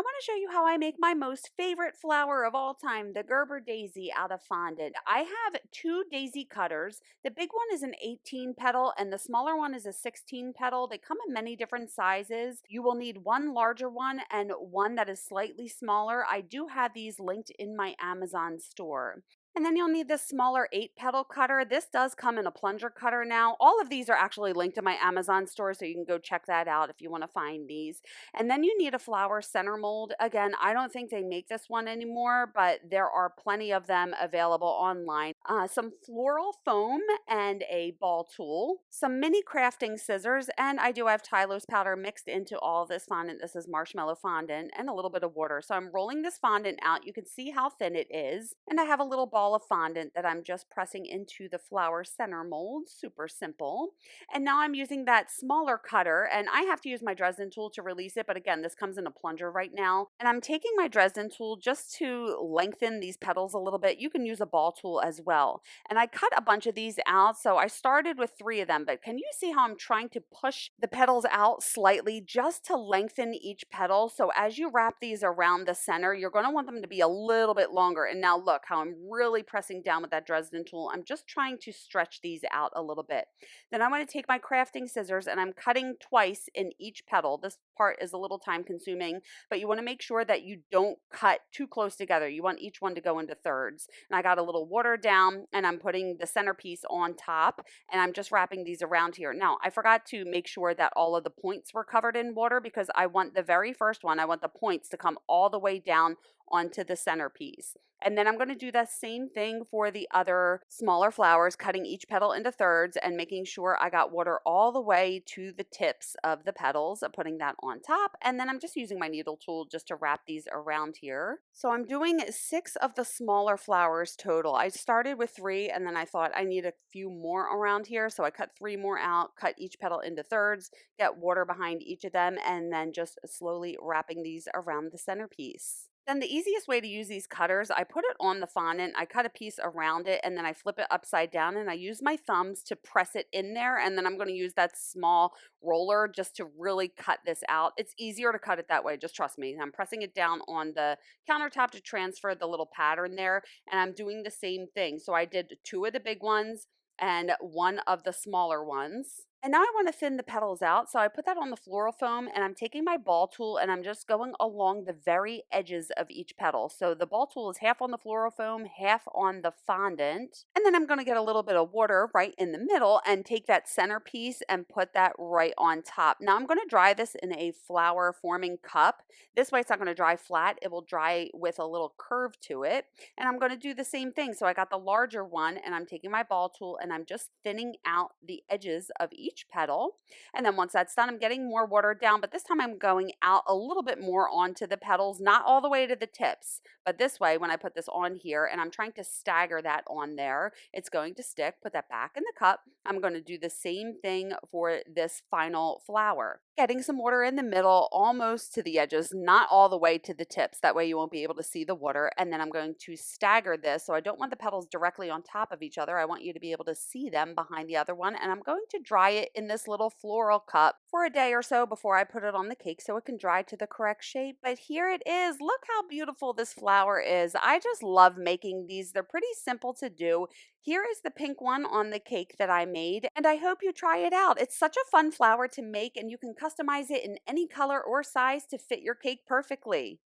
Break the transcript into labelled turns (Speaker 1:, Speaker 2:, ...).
Speaker 1: I want to show you how I make my most favorite flower of all time, the Gerber daisy out of fondant. I have two daisy cutters. The big one is an 18 petal and the smaller one is a 16 petal. They come in many different sizes. You will need one larger one and one that is slightly smaller. I do have these linked in my Amazon store. And then you'll need this smaller 8 petal cutter. This does come in a plunger cutter now. All of these are actually linked in my Amazon store, so you can go check that out if you want to find these. And then you need a flower center mold. Again, I don't think they make this one anymore, but there are plenty of them available online. Some floral foam and a ball tool, some mini crafting scissors, and I do have Tylose powder mixed into all this fondant. This is marshmallow fondant and a little bit of water. So I'm rolling this fondant out. You can see how thin it is. And I have a little ball of fondant that I'm just pressing into the flower center mold. Super simple. And now I'm using that smaller cutter, and I have to use my Dresden tool to release it, but again, this comes in a plunger right now. And I'm taking my Dresden tool just to lengthen these petals a little bit. You can use a ball tool as well. And I cut a bunch of these out, so I started with 3 of them, but can you see how I'm trying to push the petals out slightly just to lengthen each petal? So as you wrap these around the center, you're going to want them to be a little bit longer. And now look how I'm really pressing down with that Dresden tool. I'm just trying to stretch these out a little bit. Then I'm going to take my crafting scissors and I'm cutting twice in each petal. This part is a little time consuming, but you want to make sure that you don't cut too close together. You want each one to go into thirds. And I got a little water down and I'm putting the centerpiece on top and I'm just wrapping these around here. Now, I forgot to make sure that all of the points were covered in water because I want the very first one, I want the points to come all the way down onto the centerpiece. And then I'm going to do the same thing for the other smaller flowers, cutting each petal into thirds and making sure I got water all the way to the tips of the petals, putting that on top. And then I'm just using my needle tool just to wrap these around here. So I'm doing 6 of the smaller flowers total. I started with 3 and then I thought I need a few more around here. So I cut 3 more out, cut each petal into thirds, get water behind each of them, and then just slowly wrapping these around the centerpiece. Then the easiest way to use these cutters, I put it on the fondant, I cut a piece around it, and then I flip it upside down, and I use my thumbs to press it in there, and then I'm going to use that small roller just to really cut this out. It's easier to cut it that way, just trust me. I'm pressing it down on the countertop to transfer the little pattern there, and I'm doing the same thing. So I did 2 of the big ones and 1 of the smaller ones. And now I want to thin the petals out, so I put that on the floral foam and I'm taking my ball tool and I'm just going along the very edges of each petal. So the ball tool is half on the floral foam, half on the fondant. And then I'm going to get a little bit of water right in the middle and take that centerpiece and put that right on top. Now I'm going to dry this in a flower forming cup. This way it's not going to dry flat, it will dry with a little curve to it. And I'm going to do the same thing. So I got the larger one and I'm taking my ball tool and I'm just thinning out the edges of each petal. And then once that's done, I'm getting more water down, but this time I'm going out a little bit more onto the petals, not all the way to the tips, but this way when I put this on here and I'm trying to stagger that on there, it's going to stick. Put that back in the cup. I'm going to do the same thing for this final flower. Getting some water in the middle, almost to the edges, not all the way to the tips. That way you won't be able to see the water. And then I'm going to stagger this. So I don't want the petals directly on top of each other. I want you to be able to see them behind the other one. And I'm going to dry it in this little floral cup for a day or so before I put it on the cake so it can dry to the correct shape. But here it is. Look how beautiful this flower is. I just love making these. They're pretty simple to do. Here is the pink one on the cake that I made, and I hope you try it out. It's such a fun flower to make, and you can customize it in any color or size to fit your cake perfectly.